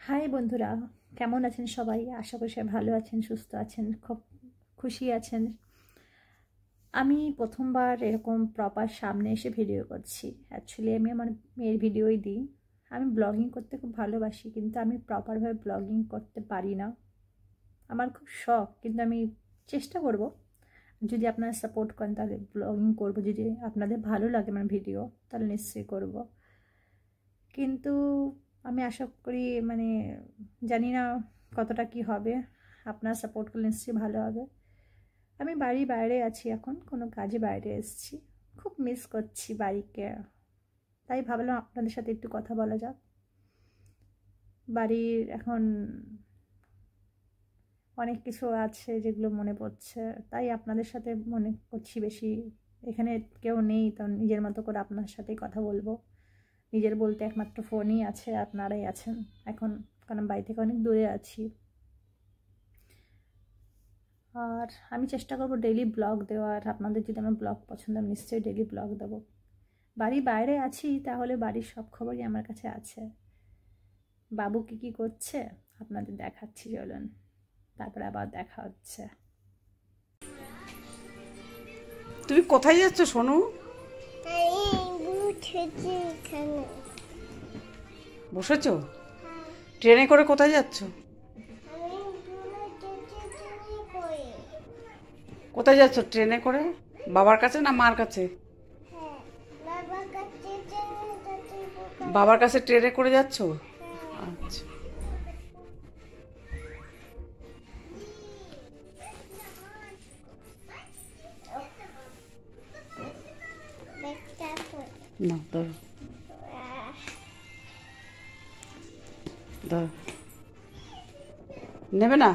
High বন্ধুরা, কেমন আছেন সবাই? আশা করি সবাই ভালো আছেন, সুস্থ আছেন, খুব খুশি আছেন। আমি প্রথমবার এরকম প্রপার সামনে এসে ভিডিও করছি। অ্যাকচুয়ালি আমি আমার মেয়ের ভিডিওই দিই। আমি ব্লগিং করতে খুব ভালোবাসি, কিন্তু আমি প্রপারভাবে ব্লগিং করতে পারি না। আমার খুব শখ, কিন্তু আমি চেষ্টা করব। যদি আপনারা সাপোর্ট করেন তাহলে ব্লগিং করব। যদি আপনাদের ভালো লাগে আমার ভিডিও তাহলে নিশ্চয়ই করব। কিন্তু আমি আশা করি জানি না কতটা কি হবে। আপনার সাপোর্ট করলে নিশ্চয়ই ভালো হবে। আমি বাড়ির বাইরে আছি, এখন কোনো কাজে বাইরে এসেছি। খুব মিস করছি বাড়িকে, তাই ভাবলাম আপনাদের সাথে একটু কথা বলা যাক। বাড়ির এখন অনেক কিছু আছে যেগুলো মনে পড়ছে, তাই আপনাদের সাথে মনে করছি বেশি। এখানে কেউ নেই, তো নিজের মতো করে আপনার সাথেই কথা বলবো। নিজের বলতে একমাত্র ফোনই আছে, আপনারাই আছেন এখন, কারণ বাড়ি থেকে অনেক দূরে আছি। আর আমি চেষ্টা করবো ডেইলি ব্লগ দেওয়ার। আপনাদের যদি আমার ব্লগ পছন্দ, আমি নিশ্চয়ই ডেইলি ব্লগ দেবো। বাড়ির বাইরে আছি, তাহলে বাড়ির সব খবরই আমার কাছে আছে। বাবু কি করছে আপনাদের দেখাচ্ছি, চলুন, তারপরে আবার দেখা হচ্ছে। তুমি কোথায় যাচ্ছ সোনু? বসেছো? ট্রেনে করে কোথায় যাচ্ছ? কোথায় যাচ্ছ ট্রেনে করে? বাবার কাছে না মার কাছে? বাবার কাছে ট্রেনে করে যাচ্ছ? আচ্ছা। না ধরো ধরো, নেবে না?